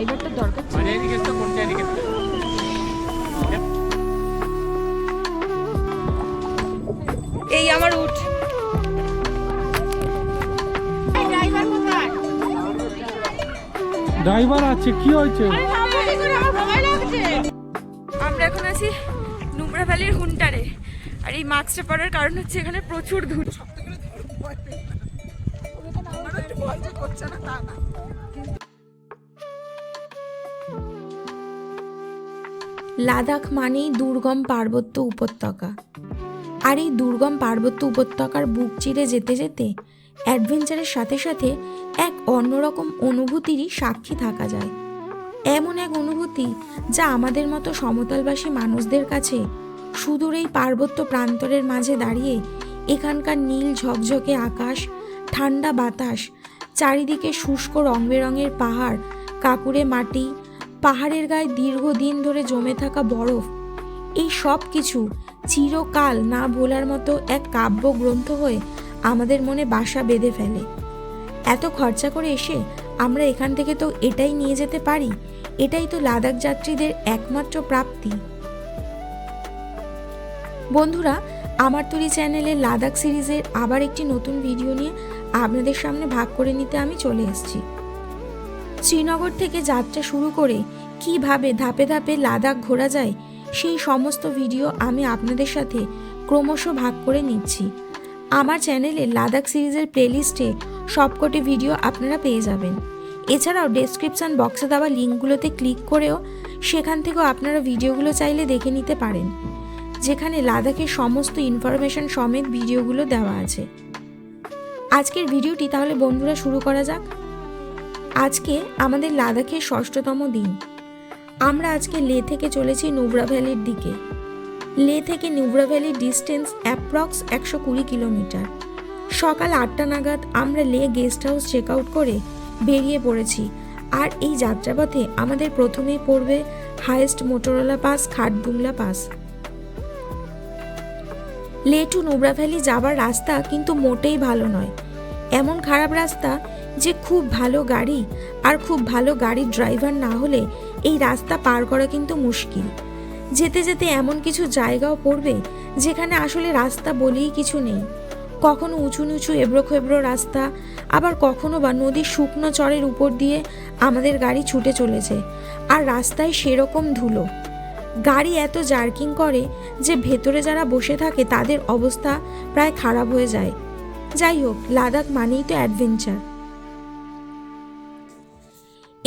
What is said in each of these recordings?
ড্রাইভারটা দরকার ছিল। এই আমার উঠ। ড্রাইভার আছে, কি হয়েছে? আমরা এখন আছি নুব্রা ভ্যালির হুন্টারে। আর এই মাস্কটা পরার কারণ হচ্ছে এখানে প্রচুর ধূল। লাদাখ মানেই দুর্গম পার্বত্য উপত্যকা। আর এই দুর্গম পার্বত্য উপত্যকার বুক চিরে যেতে যেতে অ্যাডভেঞ্চারের সাথে সাথে এক অন্যরকম অনুভূতিরই সাক্ষী থাকা যায়। এমন এক অনুভূতি যা আমাদের মতো সমতলবাসী মানুষদের কাছে সুদূর এই পার্বত্য প্রান্তরের মাঝে দাঁড়িয়ে এখানকার নীল ঝকঝকে আকাশ, ঠান্ডা বাতাস, চারিদিকে শুষ্ক রং বেরঙের পাহাড়, কাঁকুড়ে মাটি, পাহাড়ের গায়ে দীর্ঘদিন ধরে জমে থাকা বরফ, এই সব কিছু চিরকাল না ভোলার মতো এক কাব্যগ্রন্থ হয়ে আমাদের মনে বাসা বেঁধে ফেলে। এত খরচা করে এসে আমরা এখান থেকে তো এটাই নিয়ে যেতে পারি। এটাই তো লাদাখ যাত্রীদের একমাত্র প্রাপ্তি। বন্ধুরা, আমার তৈরি চ্যানেলের লাদাখ সিরিজের আবার একটি নতুন ভিডিও নিয়ে আপনাদের সামনে ভাগ করে নিতে আমি চলে এসেছি। শ্রীনগর থেকে যাত্রা শুরু করে কিভাবে ধাপে ধাপে লাদাখ ঘোরা যায় সেই সমস্ত ভিডিও আমি আপনাদের সাথে ক্রমশ ভাগ করে নিচ্ছি। আমার চ্যানেলে লাদাখ সিরিজের প্লেলিস্টে সবকটি ভিডিও আপনারা পেয়ে যাবেন। এছাড়াও ডেসক্রিপশন বক্সে দেওয়া লিঙ্কগুলোতে ক্লিক করেও সেখান থেকেও আপনারা ভিডিওগুলো চাইলে দেখে নিতে পারেন, যেখানে লাদাখের সমস্ত ইনফরমেশন সমেত ভিডিওগুলো দেওয়া আছে। আজকের ভিডিওটি তাহলে বন্ধুরা শুরু করা যাক। আজকে আমাদের লাদাখের 6তম দিন। আমরা আজকে লে থেকে চলেছি নুব্রা ভ্যালির দিকে। লে থেকে নুব্রা ভ্যালির ডিস্টেন্স অ্যাপ্রক্স 120 কিলোমিটার। সকাল 8টা নাগাদ আমরা লে গেস্ট হাউস চেক আউট করে বেরিয়ে পড়েছি। আর এই যাত্রাপথে আমাদের প্রথমেই পড়বে হাইয়েস্ট মোটরোলা পাস, খাটদুংলা পাস। লে টু নুব্রা ভ্যালি যাবার রাস্তা কিন্তু মোটেই ভালো নয়। এমন খারাপ রাস্তা যে খুব ভালো গাড়ি আর খুব ভালো গাড়ির ড্রাইভার না হলে এই রাস্তা পার করা কিন্তু মুশকিল। যেতে যেতে এমন কিছু জায়গাও পড়বে যেখানে আসলে রাস্তা বলেই কিছু নেই। কখনো উঁচু নিচু এবড়ো খেবড়ো রাস্তা, আবার কখনো বা নদীর শুকনো চরের উপর দিয়ে আমাদের গাড়ি ছুটে চলেছে। আর রাস্তায় সেরকম ধুলো, গাড়ি এত জার্কিং করে যে ভেতরে যারা বসে থাকে তাদের অবস্থা প্রায় খারাপ হয়ে যায়। যাই হোক, লাদাখ মানেই তো অ্যাডভেঞ্চার।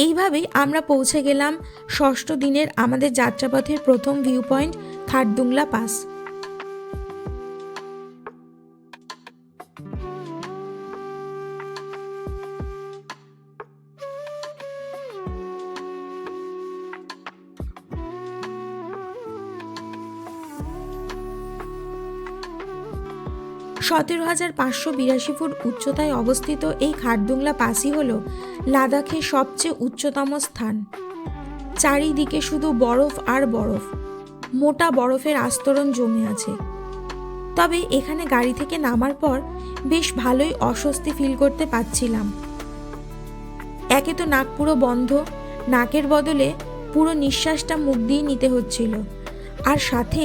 এইভাবেই আমরা পৌঁছে গেলাম 6ষ্ঠ দিনের আমাদের যাত্রাপথের প্রথম ভিউ পয়েন্ট খাটদুংলা পাস। $17,582 ফুট উচ্চতায় অবস্থিত এই খাটদুংলা পাসই হল লাদাখের সবচেয়ে উচ্চতম স্থান। চারিদিকে শুধু বরফ আর বরফ, মোটা বরফের আস্তরণ জমে আছে। তবে এখানে গাড়ি থেকে নামার পর বেশ ভালোই অস্বস্তি ফিল করতে পারছিলাম। একে তো নাক পুরো বন্ধ, নাকের বদলে পুরো নিঃশ্বাসটা মুখ দিয়ে নিতে হচ্ছিল, আর সাথে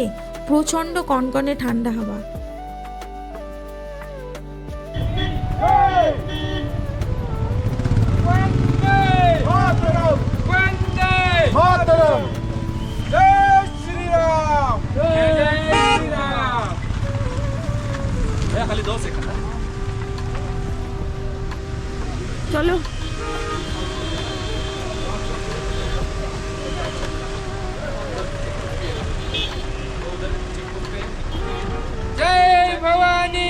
প্রচণ্ড কনকনে ঠান্ডা হাওয়া। চলো जय भवानी।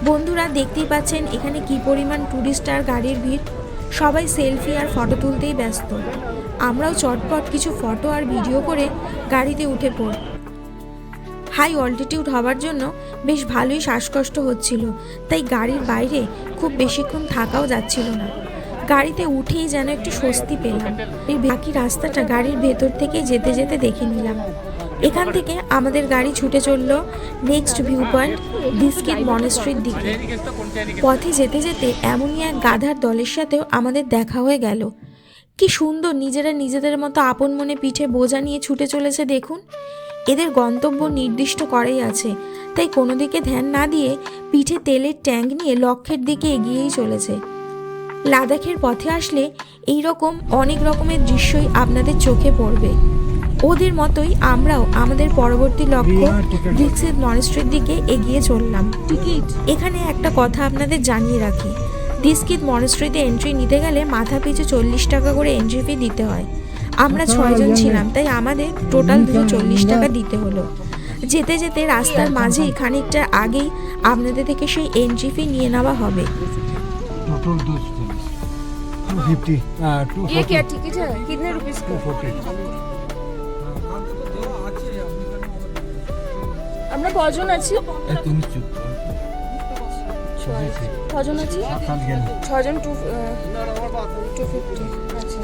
বন্ধুরা দেখতেই পাচ্ছেন এখানে কি পরিমাণ টুরিস্ট আর গাড়ির ভিড়। সবাই সেলফি আর ফটো তুলতেই ব্যস্ত। আমরাও চটপট কিছু ফটো আর ভিডিও করে গাড়িতে উঠে পড়ি। হাই অল্টিটিউড হওয়ার জন্য বেশ ভালোই শ্বাসকষ্ট হচ্ছিল, তাই গাড়ির বাইরে খুব বেশিক্ষণ থাকাও যাচ্ছিল না। গাড়িতে উঠেই যেন একটু স্বস্তি পেলাম। এই বাকি রাস্তাটা গাড়ির ভেতর থেকে যেতে যেতে দেখে নিলাম। এখান থেকে আমাদের গাড়ি ছুটে চলল নেক্সট ভিউ পয়েন্ট ডিস্কিট মনেস্ট্রির দিকে। পথে যেতে যেতে এমনই এক গাধার দলের সাথেও আমাদের দেখা হয়ে গেল। কি সুন্দর নিজেরা নিজেদের মতো আপন মনে পিঠে বোঝা নিয়ে ছুটে চলেছে দেখুন। এদের গন্তব্য নির্দিষ্ট করাই আছে, তাই কোনো দিকে ধ্যান না দিয়ে পিঠে তেলের ট্যাঙ্ক নিয়ে লক্ষ্যের দিকে এগিয়েই চলেছে। লাদাখের পথে আসলে এই রকম অনেক রকমের দৃশ্যই আপনাদের চোখে পড়বে। ওদের মতোই আমরাও আমাদের পরবর্তী লক্ষ্য ডিস্কিট মনেস্ট্রির দিকে এগিয়ে চললাম। এখানে একটা কথা আপনাদের জানিয়ে রাখি, ডিস্কিট মনেস্ট্রিতে এন্ট্রি নিতে গেলে মাথা পিছু 40 টাকা করে এন্ট্রি ফি দিতে হয়। আমরা 6 জন ছিলাম, তাই আমাদের টোটাল 240 টাকা দিতে হলো। যেতে যেতে রাস্তার মাঝেই খানিকটা আগেই আপনাদের থেকে সেই এন্ট্রি ফি নিয়ে নেওয়া হবে। ये क्या टिकट है? कितने रुपीस का? আমরা কজন আছি? কজন আছি? 6 জন 250। আচ্ছা।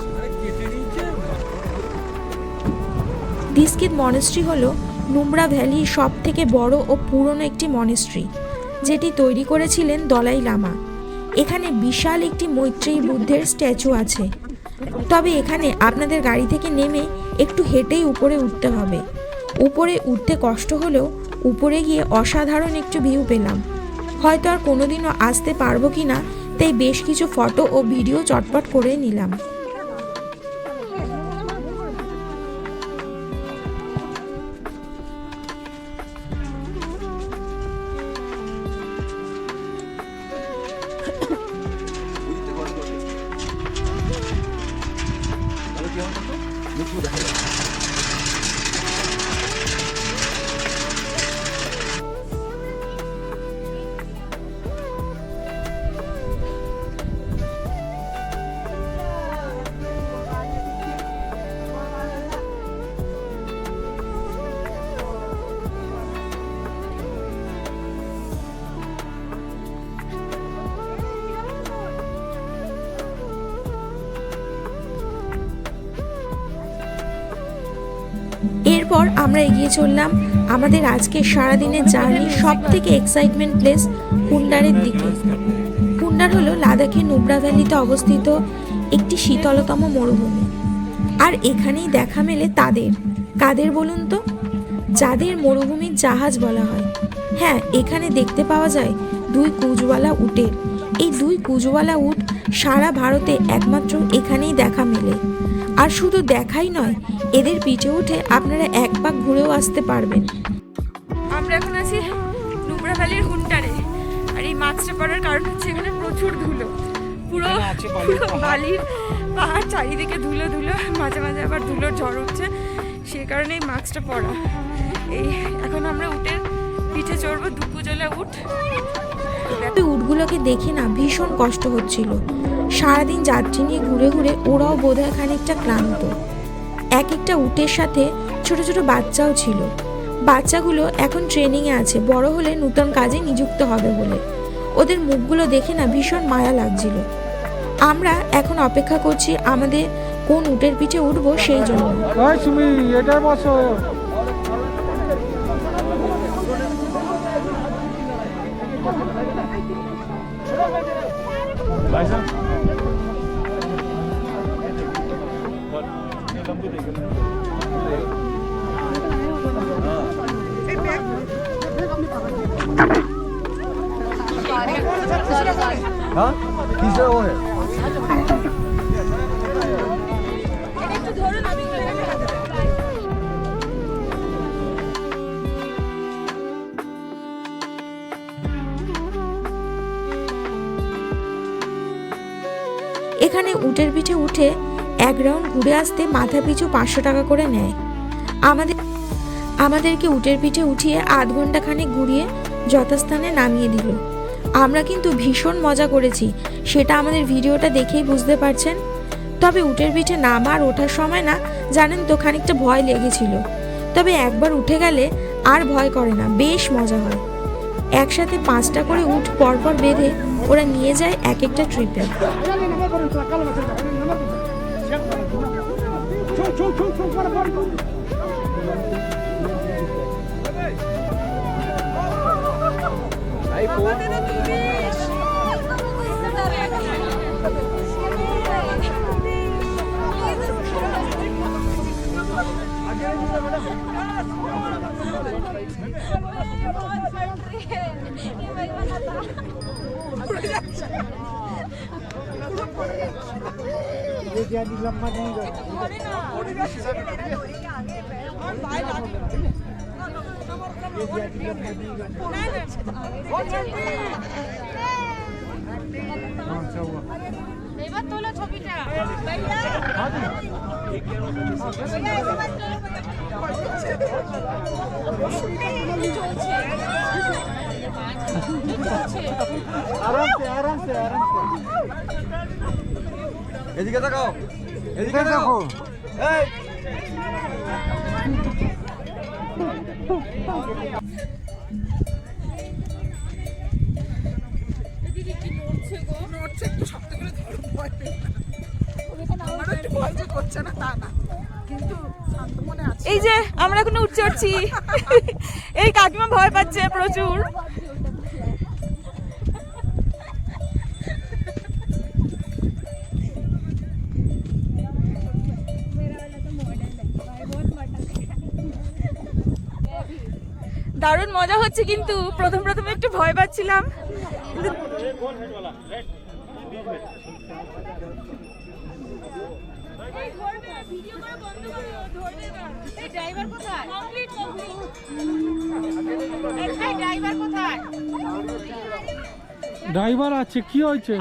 ডিস্কিট মনেস্ট্রি হলো নুব্রা ভ্যালির সব থেকে বড় ও পুরনো একটি মনেস্ট্রি, যেটি তৈরি করেছিলেন দলাই লামা। এখানে বিশাল একটি মৈত্রেয়ী বুদ্ধের স্ট্যাচু আছে। তবে এখানে আপনাদের গাড়ি থেকে নেমে একটু হেঁটেই উপরে উঠতে হবে। উপরে উঠতে কষ্ট হলেও উপরে গিয়ে অসাধারণ একটু ভিউ পেলাম। হয়তো আর কোনোদিনও আসতে পারবো কি না, তাই বেশ কিছু ফটো ও ভিডিও চটপট করে নিলাম। এরপর আমরা এগিয়ে চললাম আমাদের আজকের সারাদিনের জার্নির সব থেকে এক্সাইটমেন্ট প্লেস কুন্ডারের দিকে। কুন্ডার হলো লাদাখের নুব্রা ভ্যালিতে অবস্থিত একটি শীতলতম মরুভূমি। আর এখানেই দেখা মেলে কাদের বলুন তো? যাদের মরুভূমির জাহাজ বলা হয়। হ্যাঁ, এখানে দেখতে পাওয়া যায় 2 কুঁজওয়ালা উটের। এই 2 কুঁজওয়ালা উট সারা ভারতে একমাত্র এখানেই দেখা মেলে। আর শুধু দেখাই নয়, এদের পিঠে উঠে আপনারা এক পাক ঘুরেও আসতে পারবেন। আমরা এখন আছি নুব্রা ভ্যালির হুন্টারে। আর এই মাস্কটা পরার কারণ হচ্ছে এখানে প্রচুর ধুলো, পুরো বালির পাহাড়, চারিদিকে ধুলো ধুলো, মাঝে মাঝে আবার ধুলোর ঝড় উঠছে, সেই কারণে এই মাস্কটা পরা। এই এখন আমরা উটের পিঠে চড়বো, 2 কুঁজওয়ালা উট। উটগুলোকে দেখে না ভীষণ কষ্ট হচ্ছিল। সারাদিন যাত্রী নিয়ে ঘুরে ঘুরে ওরাও বোধহয় খানিকটা ক্লান্ত। এক একটা উটের সাথে ছোট ছোট বাচ্চাও ছিল। বাচ্চাগুলো এখন ট্রেনিংয়ে আছে, বড় হলে নতুন কাজে নিযুক্ত হবে বলে। ওদের মুখগুলো দেখে না ভীষণ মায়া লাগছিল। আমরা এখন অপেক্ষা করছি আমাদের কোন উটের পিঠে উঠবো সেই জন্য। हाँ तीसरा वो है। এখানে উটের পিঠে উঠে 1 রাউন্ড ঘুরে আসতে মাথা পিছু 500 টাকা করে নেয়। আমাদেরকে উটের পিঠে উঠিয়ে 8 ঘন্টা খানেক ঘুরিয়ে যথাস্থানে নামিয়ে দিল। আমরা কিন্তু ভীষণ মজা করেছি, সেটা আমাদের ভিডিওটা দেখেই বুঝতে পারছেন। তবে উটের পিঠে নামা আর ওঠার সময় না জানেন তো খানিকটা ভয় লেগেছিল, তবে একবার উঠে গেলে আর ভয় করে না, বেশ মজা হয়। একসাথে 5টা করে উট পরপর বেঁধে ওরা নিয়ে যায় এক একটা ট্রিপে। এবার তোলো ছবিটা। এদিকে তাকাও, এদিকে তাকাও। এই এই যে আমরা এখন উঠে চড়ছি, এই কাকিমা ভয় পাচ্ছে প্রচুর। দারুণ মজা হচ্ছে, কিন্তু প্রথমে একটু ভয় পাচ্ছিলাম। ড্রাইভার আছে, কি হয়েছে?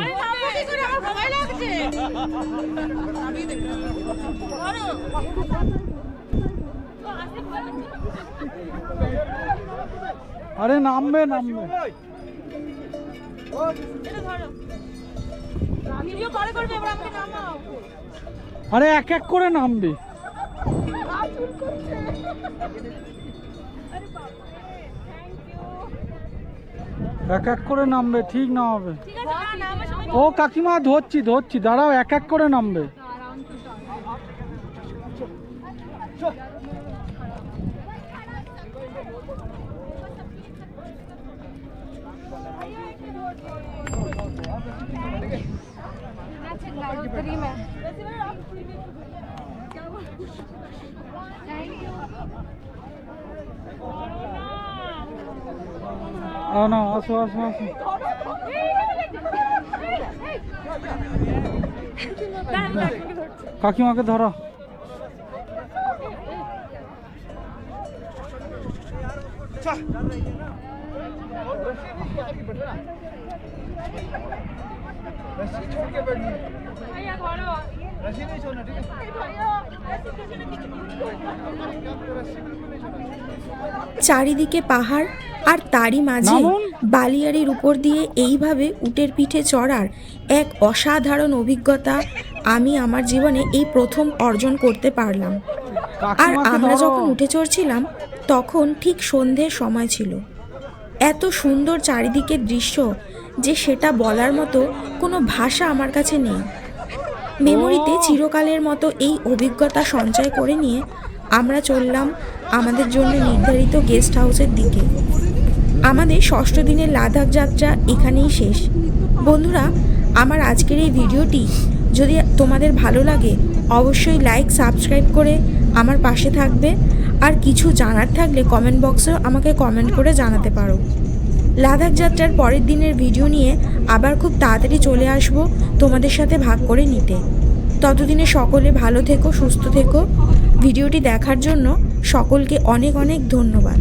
আরে নামবে নামবে, আরে এক এক করে নামবে, এক এক করে নামবে, ঠিক না হবে। ও কাকিমা ধরছি ধরছি, দাঁড়াও, এক এক করে নামবে। না, আসো আসো আসো। কাকিমাকে ধরো। চারিদিকে পাহাড় আর তারই মাঝে বালিয়াড়ির উপর দিয়ে এইভাবে উটের পিঠে চড়ার এক অসাধারণ অভিজ্ঞতা আমি আমার জীবনে এই প্রথম অর্জন করতে পারলাম। আর আমরা যখন উঠে চড়ছিলাম তখন ঠিক সন্ধ্যের সময় ছিল। এত সুন্দর চারিদিকের দৃশ্য যে সেটা বলার মতো কোনো ভাষা আমার কাছে নেই। মেমোরিতে চিরকালের মতো এই অভিজ্ঞতা সঞ্চয় করে নিয়ে আমরা চললাম আমাদের জন্য নির্ধারিত গেস্ট হাউসের দিকে। আমাদের 6ষ্ঠ দিনের লাদাখ যাত্রা এখানেই শেষ। বন্ধুরা, আমার আজকের এই ভিডিওটি যদি তোমাদের ভালো লাগে অবশ্যই লাইক সাবস্ক্রাইব করে আমার পাশে থাকবে। আর কিছু জানার থাকলে কমেন্ট বক্সেও আমাকে কমেন্ট করে জানাতে পারো। লাদাখ যাত্রার পরের দিনের ভিডিও নিয়ে আবার খুব তাড়াতাড়ি চলে আসব তোমাদের সাথে ভাগ করে নিতে। ততদিনে সকলে ভালো থেকো, সুস্থ থেকো। ভিডিওটি দেখার জন্য সকলকে অনেক অনেক ধন্যবাদ।